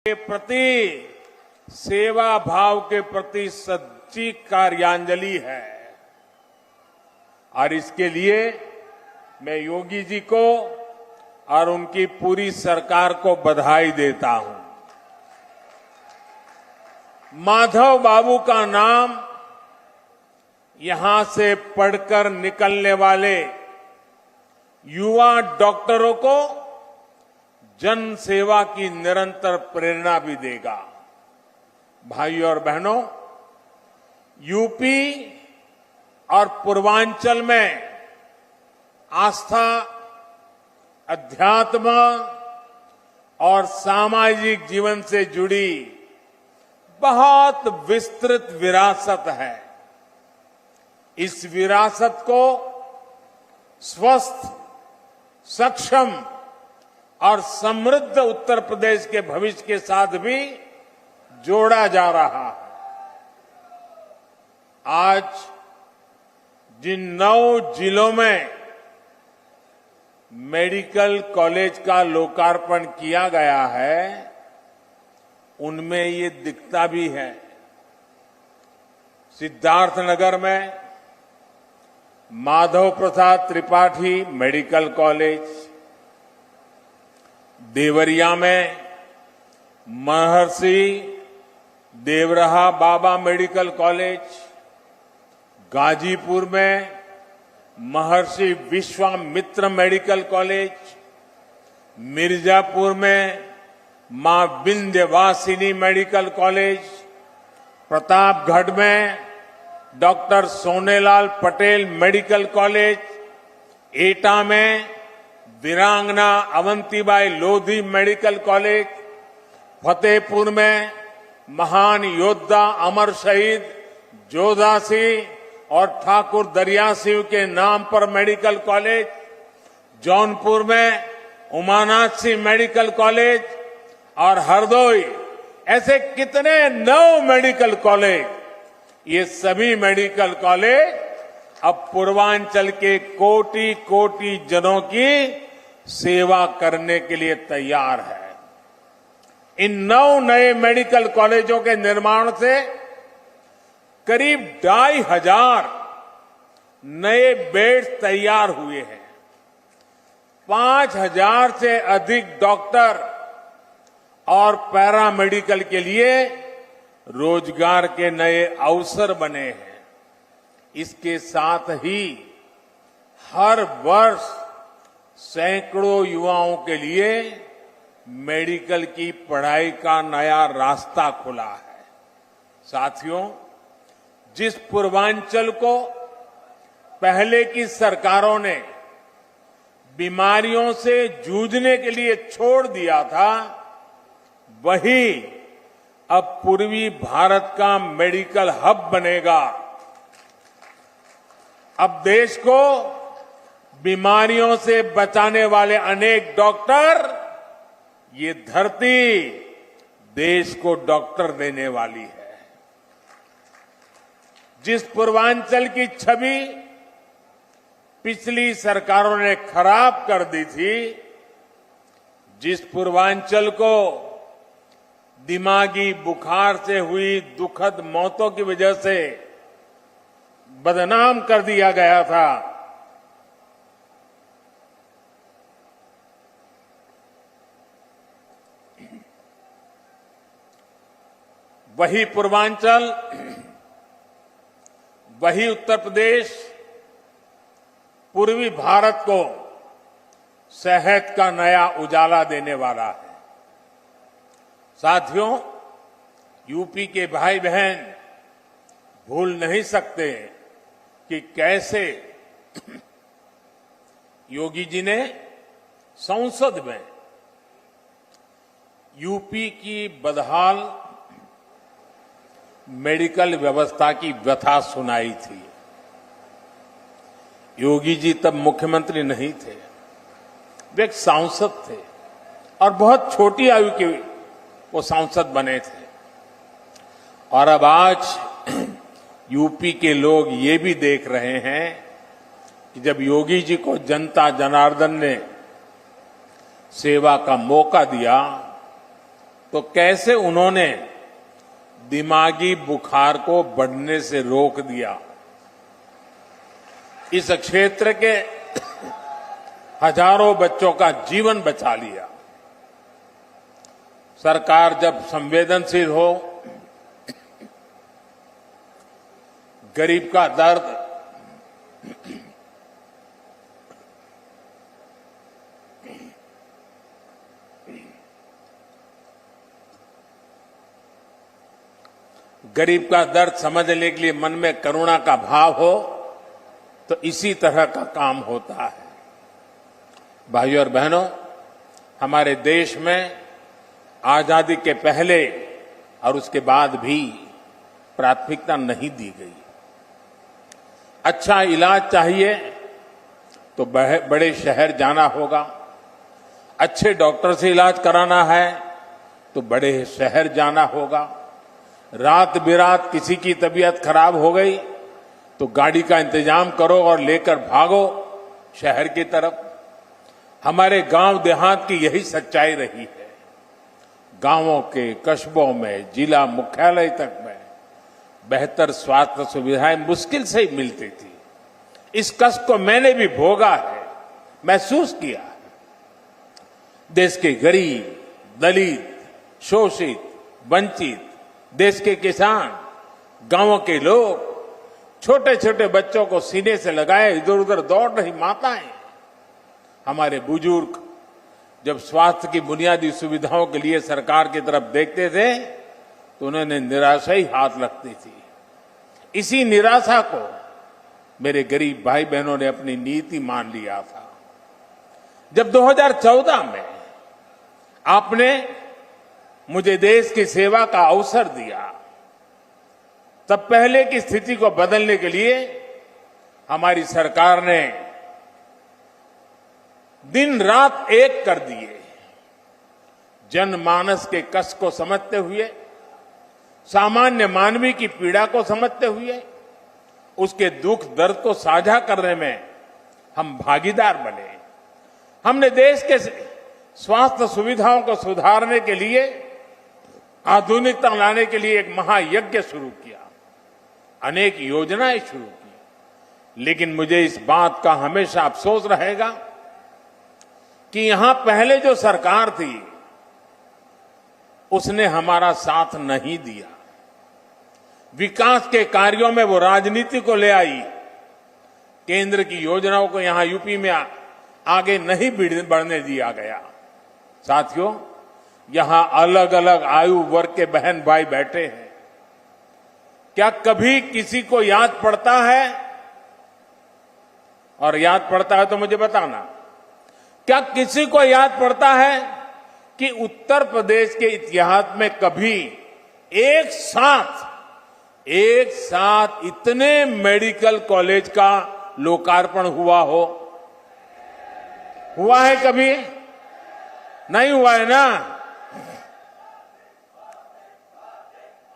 के प्रति सेवा भाव के प्रति सच्ची कार्यांजलि है और इसके लिए मैं योगी जी को और उनकी पूरी सरकार को बधाई देता हूं। माधव बाबू का नाम यहां से पढ़कर निकलने वाले युवा डॉक्टरों को जन सेवा की निरंतर प्रेरणा भी देगा। भाइयों और बहनों, यूपी और पूर्वांचल में आस्था, अध्यात्म और सामाजिक जीवन से जुड़ी बहुत विस्तृत विरासत है। इस विरासत को स्वस्थ, सक्षम और समृद्ध उत्तर प्रदेश के भविष्य के साथ भी जोड़ा जा रहा है। आज जिन 9 जिलों में मेडिकल कॉलेज का लोकार्पण किया गया है, उनमें ये दिखता भी है। सिद्धार्थनगर में माधव प्रसाद त्रिपाठी मेडिकल कॉलेज, देवरिया में महर्षि देवरहा बाबा मेडिकल कॉलेज, गाजीपुर में महर्षि विश्वामित्र मेडिकल कॉलेज, मिर्जापुर में मां विंध्यवासिनी मेडिकल कॉलेज, प्रतापगढ़ में doctor Sonelal Patel medical college, एटा में वीरांगना अवंतीबाई लोधी मेडिकल कॉलेज, फतेहपुर में महान योद्धा अमर शहीद जोधा सिंह और ठाकुर दरिया सिंह के नाम पर मेडिकल कॉलेज, जौनपुर में उमानाथ सिंह मेडिकल कॉलेज और हरदोई, ऐसे कितने 9 मेडिकल कॉलेज। ये सभी मेडिकल कॉलेज अब पूर्वांचल के कोटि कोटि जनों की सेवा करने के लिए तैयार है। इन 9 नए मेडिकल कॉलेजों के निर्माण से करीब 2,500 नए बेड्स तैयार हुए हैं। 5,000 से अधिक डॉक्टर और पैरामेडिकल के लिए रोजगार के नए अवसर बने हैं। इसके साथ ही हर वर्ष सैकड़ों युवाओं के लिए मेडिकल की पढ़ाई का नया रास्ता खुला है। साथियों, जिस पूर्वांचल को पहले की सरकारों ने बीमारियों से जूझने के लिए छोड़ दिया था, वही अब पूर्वी भारत का मेडिकल हब बनेगा। अब देश को बीमारियों से बचाने वाले अनेक डॉक्टर, ये धरती देश को डॉक्टर देने वाली है। जिस पूर्वांचल की छवि पिछली सरकारों ने खराब कर दी थी, जिस पूर्वांचल को दिमागी बुखार से हुई दुखद मौतों की वजह से बदनाम कर दिया गया था, वही पूर्वांचल, वही उत्तर प्रदेश पूर्वी भारत को सेहत का नया उजाला देने वाला है। साथियों, यूपी के भाई बहन भूल नहीं सकते कि कैसे योगी जी ने संसद में यूपी की बदहाल मेडिकल व्यवस्था की व्यथा सुनाई थी। योगी जी तब मुख्यमंत्री नहीं थे, वे एक सांसद थे और बहुत छोटी आयु के वो सांसद बने थे। और अब आज यूपी के लोग ये भी देख रहे हैं कि जब योगी जी को जनता जनार्दन ने सेवा का मौका दिया तो कैसे उन्होंने दिमागी बुखार को बढ़ने से रोक दिया। इस क्षेत्र के हजारों बच्चों का जीवन बचा लिया। सरकार जब संवेदनशील हो, गरीब का दर्द समझने के लिए मन में करुणा का भाव हो, तो इसी तरह का काम होता है। भाइयों और बहनों, हमारे देश में आजादी के पहले और उसके बाद भी प्राथमिकता नहीं दी गई। अच्छा इलाज चाहिए तो बड़े शहर जाना होगा, अच्छे डॉक्टर से इलाज कराना है तो बड़े शहर जाना होगा। रात बिरात किसी की तबीयत खराब हो गई तो गाड़ी का इंतजाम करो और लेकर भागो शहर की तरफ। हमारे गांव देहात की यही सच्चाई रही है। गांवों के कस्बों में जिला मुख्यालय तक में बेहतर स्वास्थ्य सुविधाएं मुश्किल से ही मिलती थी। इस कष्ट को मैंने भी भोगा है, महसूस किया है। देश के गरीब, दलित, शोषित, वंचित, देश के किसान, गांवों के लोग, छोटे छोटे बच्चों को सीने से लगाए इधर उधर दौड़ रही माताएं, हमारे बुजुर्ग जब स्वास्थ्य की बुनियादी सुविधाओं के लिए सरकार की तरफ देखते थे तो उन्होंने निराशा ही हाथ लगती थी। इसी निराशा को मेरे गरीब भाई बहनों ने अपनी नीति मान लिया था। जब 2014 में आपने मुझे देश की सेवा का अवसर दिया, तब पहले की स्थिति को बदलने के लिए हमारी सरकार ने दिन रात एक कर दिए। जनमानस के कष्ट को समझते हुए, सामान्य मानवी की पीड़ा को समझते हुए, उसके दुख दर्द को साझा करने में हम भागीदार बने। हमने देश के स्वास्थ्य सुविधाओं को सुधारने के लिए, आधुनिकता लाने के लिए एक महायज्ञ शुरू किया, अनेक योजनाएं शुरू की। लेकिन मुझे इस बात का हमेशा अफसोस रहेगा कि यहां पहले जो सरकार थी उसने हमारा साथ नहीं दिया। विकास के कार्यों में वो राजनीति को ले आई, केंद्र की योजनाओं को यहां यूपी में आगे नहीं बढ़ने दिया गया। साथियों, यहां अलग अलग आयु वर्ग के बहन भाई बैठे हैं। क्या कभी किसी को याद पड़ता है, और याद पड़ता है तो मुझे बताना, क्या किसी को याद पड़ता है कि उत्तर प्रदेश के इतिहास में कभी एक साथ इतने मेडिकल कॉलेज का लोकार्पण हुआ हो? हुआ है कभी? नहीं हुआ है ना।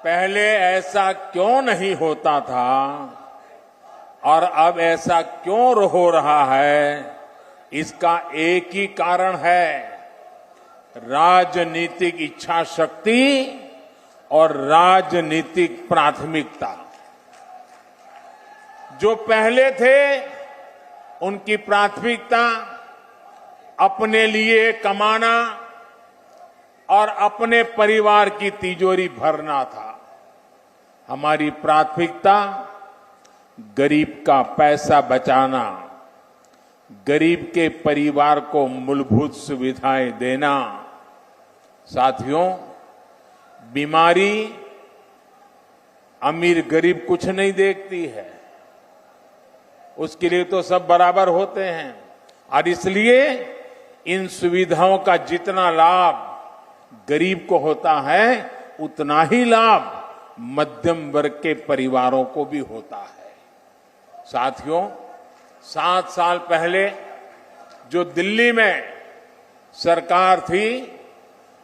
पहले ऐसा क्यों नहीं होता था और अब ऐसा क्यों हो रहा है? इसका एक ही कारण है, राजनीतिक इच्छा शक्ति और राजनीतिक प्राथमिकता। जो पहले थे उनकी प्राथमिकता अपने लिए कमाना और अपने परिवार की तिजोरी भरना था। हमारी प्राथमिकता गरीब का पैसा बचाना, गरीब के परिवार को मूलभूत सुविधाएं देना। साथियों, बीमारी अमीर गरीब कुछ नहीं देखती है, उसके लिए तो सब बराबर होते हैं। और इसलिए इन सुविधाओं का जितना लाभ गरीब को होता है, उतना ही लाभ मध्यम वर्ग के परिवारों को भी होता है। साथियों, 7 साल पहले जो दिल्ली में सरकार थी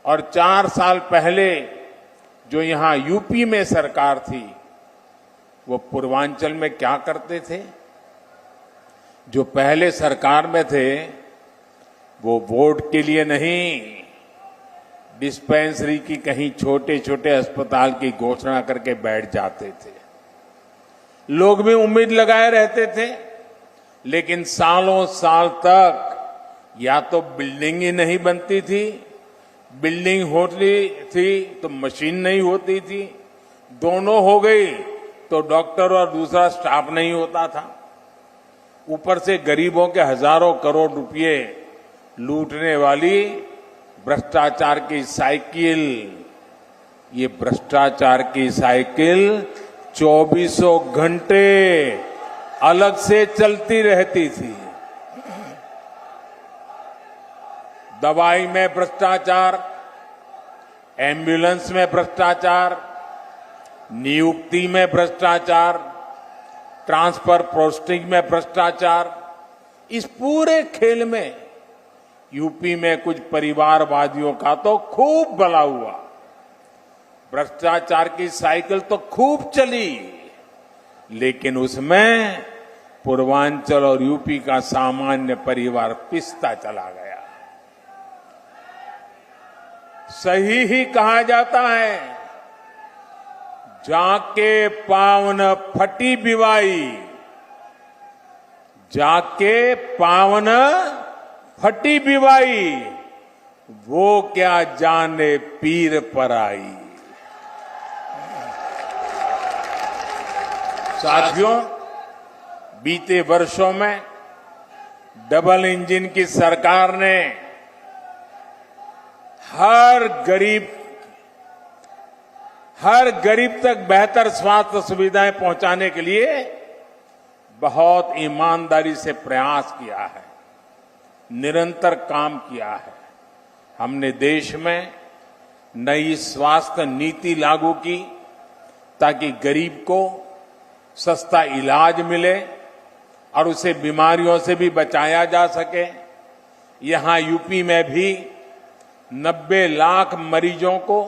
और 4 साल पहले जो यहां यूपी में सरकार थी, वो पूर्वांचल में क्या करते थे? जो पहले सरकार में थे वो वोट के लिए नहीं, डिस्पेंसरी की कहीं छोटे छोटे अस्पताल की घोषणा करके बैठ जाते थे। लोग भी उम्मीद लगाए रहते थे, लेकिन सालों साल तक या तो बिल्डिंग ही नहीं बनती थी, बिल्डिंग होती थी तो मशीन नहीं होती थी, दोनों हो गई तो डॉक्टर और दूसरा स्टाफ नहीं होता था। ऊपर से गरीबों के हजारों करोड़ रुपए लूटने वाली भ्रष्टाचार की साइकिल, ये भ्रष्टाचार की साइकिल 24 घंटे अलग से चलती रहती थी। दवाई में भ्रष्टाचार, एम्बुलेंस में भ्रष्टाचार, नियुक्ति में भ्रष्टाचार, ट्रांसफर पोस्टिंग में भ्रष्टाचार, इस पूरे खेल में यूपी में कुछ परिवारवादियों का तो खूब भला हुआ। भ्रष्टाचार की साइकिल तो खूब चली, लेकिन उसमें पूर्वांचल और यूपी का सामान्य परिवार पिसता चला गया। सही ही कहा जाता है, जाके पावन फटी बिवाई, जाके पावन फटी बिवाई, वो क्या जाने पीर पर आई। साथियों, बीते वर्षों में डबल इंजन की सरकार ने हर गरीब तक बेहतर स्वास्थ्य सुविधाएं पहुंचाने के लिए बहुत ईमानदारी से प्रयास किया है, निरंतर काम किया है। हमने देश में नई स्वास्थ्य नीति लागू की ताकि गरीब को सस्ता इलाज मिले और उसे बीमारियों से भी बचाया जा सके। यहां यूपी में भी 90 लाख मरीजों को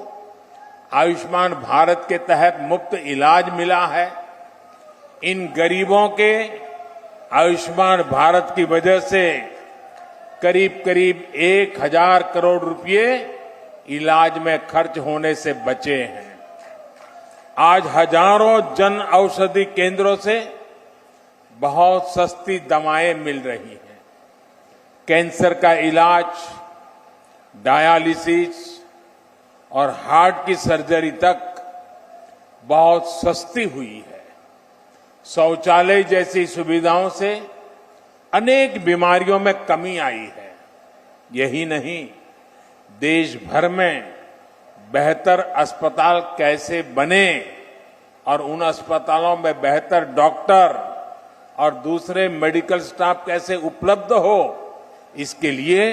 आयुष्मान भारत के तहत मुफ्त इलाज मिला है। इन गरीबों के आयुष्मान भारत की वजह से करीब करीब 1000 करोड़ रुपए इलाज में खर्च होने से बचे हैं। आज हजारों जन औषधि केंद्रों से बहुत सस्ती दवाएं मिल रही हैं। कैंसर का इलाज, डायलिसिस और हार्ट की सर्जरी तक बहुत सस्ती हुई है। शौचालय जैसी सुविधाओं से अनेक बीमारियों में कमी आई है। यही नहीं, देश भर में बेहतर अस्पताल कैसे बने और उन अस्पतालों में बेहतर डॉक्टर और दूसरे मेडिकल स्टाफ कैसे उपलब्ध हो, इसके लिए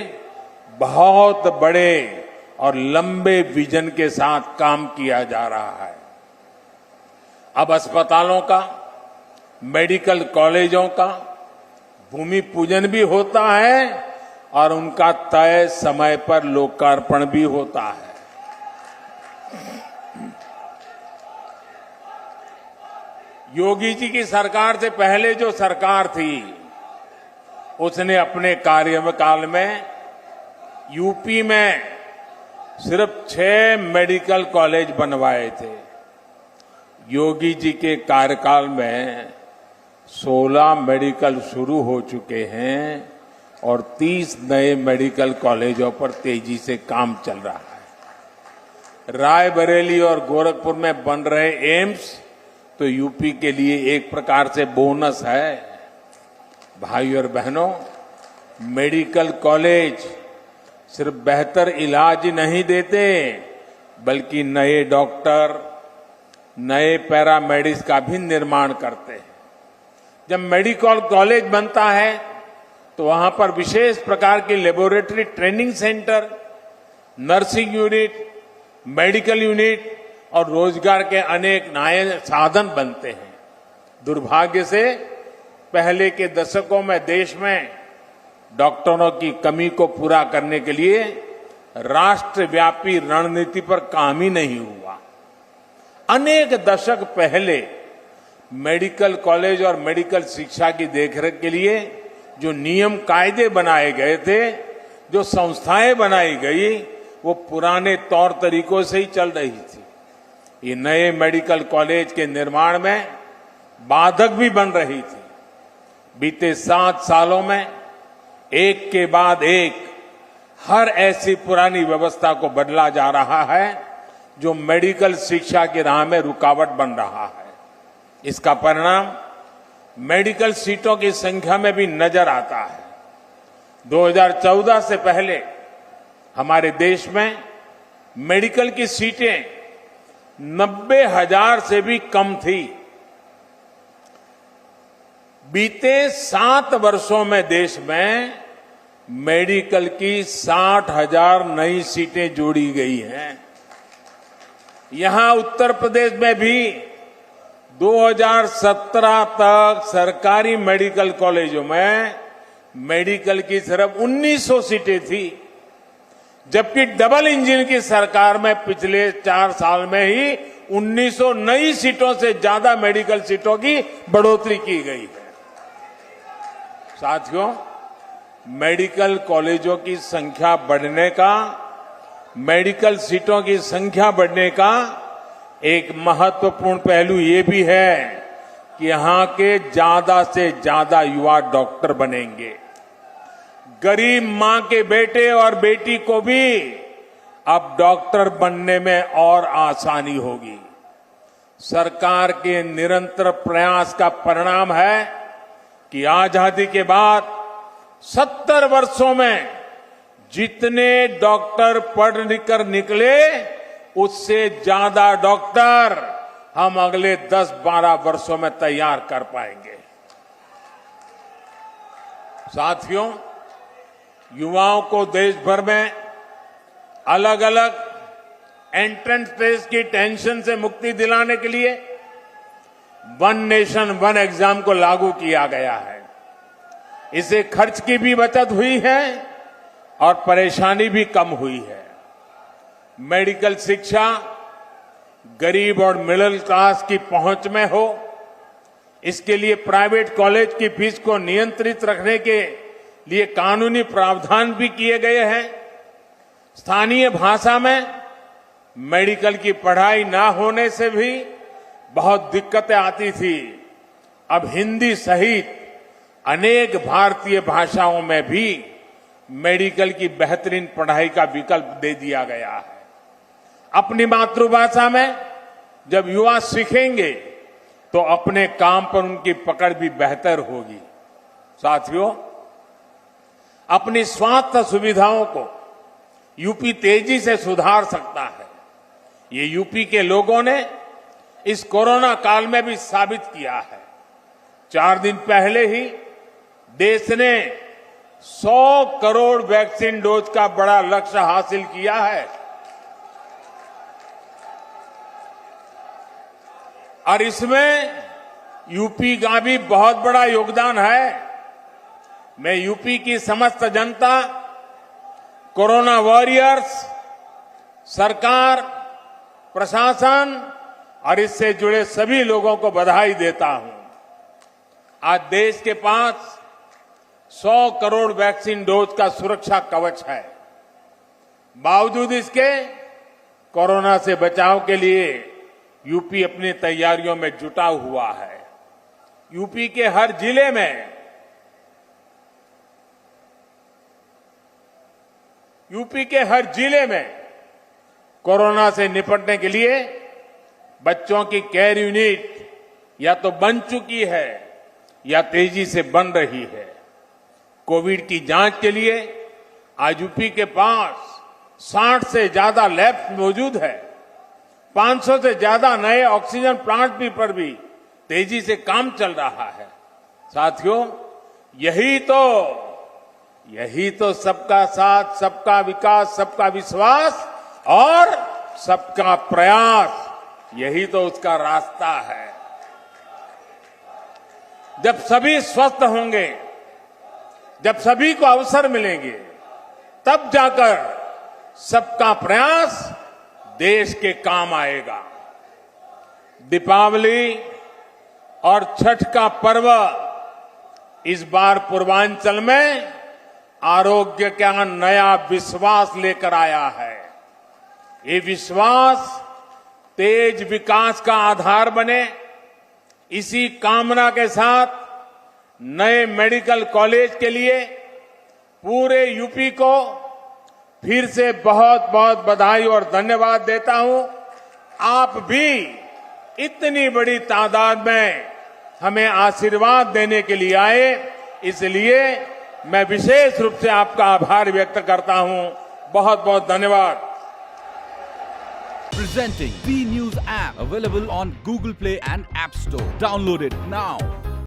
बहुत बड़े और लंबे विजन के साथ काम किया जा रहा है। अब अस्पतालों का, मेडिकल कॉलेजों का भूमि पूजन भी होता है और उनका तय समय पर लोकार्पण भी होता है। योगी जी की सरकार से पहले जो सरकार थी, उसने अपने कार्यकाल में यूपी में सिर्फ 6 मेडिकल कॉलेज बनवाए थे। योगी जी के कार्यकाल में 16 मेडिकल शुरू हो चुके हैं और 30 नए मेडिकल कॉलेजों पर तेजी से काम चल रहा है। रायबरेली और गोरखपुर में बन रहे एम्स तो यूपी के लिए एक प्रकार से बोनस है। भाई और बहनों, मेडिकल कॉलेज सिर्फ बेहतर इलाज ही नहीं देते, बल्कि नए डॉक्टर, नए पैरामेडिक्स का भी निर्माण करते हैं। जब मेडिकल कॉलेज बनता है तो वहां पर विशेष प्रकार की laboratory training centre, nursing unit, medical unit और रोजगार के अनेक नए साधन बनते हैं। दुर्भाग्य से पहले के दशकों में देश में डॉक्टरों की कमी को पूरा करने के लिए राष्ट्रव्यापी रणनीति पर काम ही नहीं हुआ। अनेक दशक पहले मेडिकल कॉलेज और मेडिकल शिक्षा की देखरेख के लिए जो नियम कायदे बनाए गए थे, जो संस्थाएं बनाई गई, वो पुराने तौर तरीकों से ही चल रही थी। ये नए मेडिकल कॉलेज के निर्माण में बाधक भी बन रही थी। बीते 7 सालों में एक के बाद एक हर ऐसी पुरानी व्यवस्था को बदला जा रहा है जो मेडिकल शिक्षा की राह में रुकावट बन रहा है। इसका परिणाम मेडिकल सीटों की संख्या में भी नजर आता है। 2014 से पहले हमारे देश में मेडिकल की सीटें 90,000 से भी कम थी। बीते 7 वर्षों में देश में मेडिकल की 60,000 नई सीटें जोड़ी गई हैं। यहां उत्तर प्रदेश में भी 2017 तक सरकारी मेडिकल कॉलेजों में मेडिकल की सिर्फ 1900 सीटें थी, जबकि डबल इंजन की सरकार में पिछले 4 साल में ही 1900 नई सीटों से ज्यादा मेडिकल सीटों की बढ़ोतरी की गई है। साथियों, मेडिकल कॉलेजों की संख्या बढ़ने का, मेडिकल सीटों की संख्या बढ़ने का एक महत्वपूर्ण पहलू ये भी है कि यहां के ज्यादा से ज्यादा युवा डॉक्टर बनेंगे। गरीब मां के बेटे और बेटी को भी अब डॉक्टर बनने में और आसानी होगी। सरकार के निरंतर प्रयास का परिणाम है कि आजादी के बाद 70 वर्षों में जितने डॉक्टर पढ़ लिख कर निकले, उससे ज्यादा डॉक्टर हम अगले 10-12 वर्षों में तैयार कर पाएंगे। साथियों, युवाओं को देश भर में अलग अलग एंट्रेंस टेस्ट की टेंशन से मुक्ति दिलाने के लिए वन नेशन वन एग्जाम को लागू किया गया है। इससे खर्च की भी बचत हुई है और परेशानी भी कम हुई है। मेडिकल शिक्षा गरीब और मिडिल क्लास की पहुंच में हो, इसके लिए प्राइवेट कॉलेज की फीस को नियंत्रित रखने के लिए कानूनी प्रावधान भी किए गए हैं। स्थानीय भाषा में मेडिकल की पढ़ाई ना होने से भी बहुत दिक्कतें आती थी। अब हिंदी सहित अनेक भारतीय भाषाओं में भी मेडिकल की बेहतरीन पढ़ाई का विकल्प दे दिया गया है। अपनी मातृभाषा में जब युवा सीखेंगे तो अपने काम पर उनकी पकड़ भी बेहतर होगी। साथियों, अपनी स्वास्थ्य सुविधाओं को यूपी तेजी से सुधार सकता है। ये यूपी के लोगों ने इस कोरोना काल में भी साबित किया है। 4 दिन पहले ही देश ने 100 करोड़ वैक्सीन डोज का बड़ा लक्ष्य हासिल किया है और इसमें यूपी का भी बहुत बड़ा योगदान है। मैं यूपी की समस्त जनता, कोरोना वॉरियर्स, सरकार, प्रशासन और इससे जुड़े सभी लोगों को बधाई देता हूं। आज देश के पास 100 करोड़ वैक्सीन डोज का सुरक्षा कवच है। बावजूद इसके कोरोना से बचाव के लिए यूपी अपनी तैयारियों में जुटा हुआ है। यूपी के हर जिले में कोरोना से निपटने के लिए बच्चों की केयर यूनिट या तो बन चुकी है या तेजी से बन रही है। कोविड की जांच के लिए आज यूपी के पास 60 से ज्यादा लैब मौजूद है। 500 से ज्यादा नए ऑक्सीजन प्लांट पर भी तेजी से काम चल रहा है। साथियों, यही तो सबका साथ, सबका विकास, सबका विश्वास और सबका प्रयास, यही तो उसका रास्ता है। जब सभी स्वस्थ होंगे, जब सभी को अवसर मिलेंगे, तब जाकर सबका प्रयास देश के काम आएगा। दीपावली और छठ का पर्व इस बार पूर्वांचल में आरोग्य का नया विश्वास लेकर आया है। ये विश्वास तेज विकास का आधार बने, इसी कामना के साथ नए मेडिकल कॉलेज के लिए पूरे यूपी को फिर से बहुत बहुत बधाई और धन्यवाद देता हूं। आप भी इतनी बड़ी तादाद में हमें आशीर्वाद देने के लिए आए, इसलिए मैं विशेष रूप से आपका आभार व्यक्त करता हूं। बहुत बहुत धन्यवाद। Presenting V News app, available on Google Play and App Store. Download it now.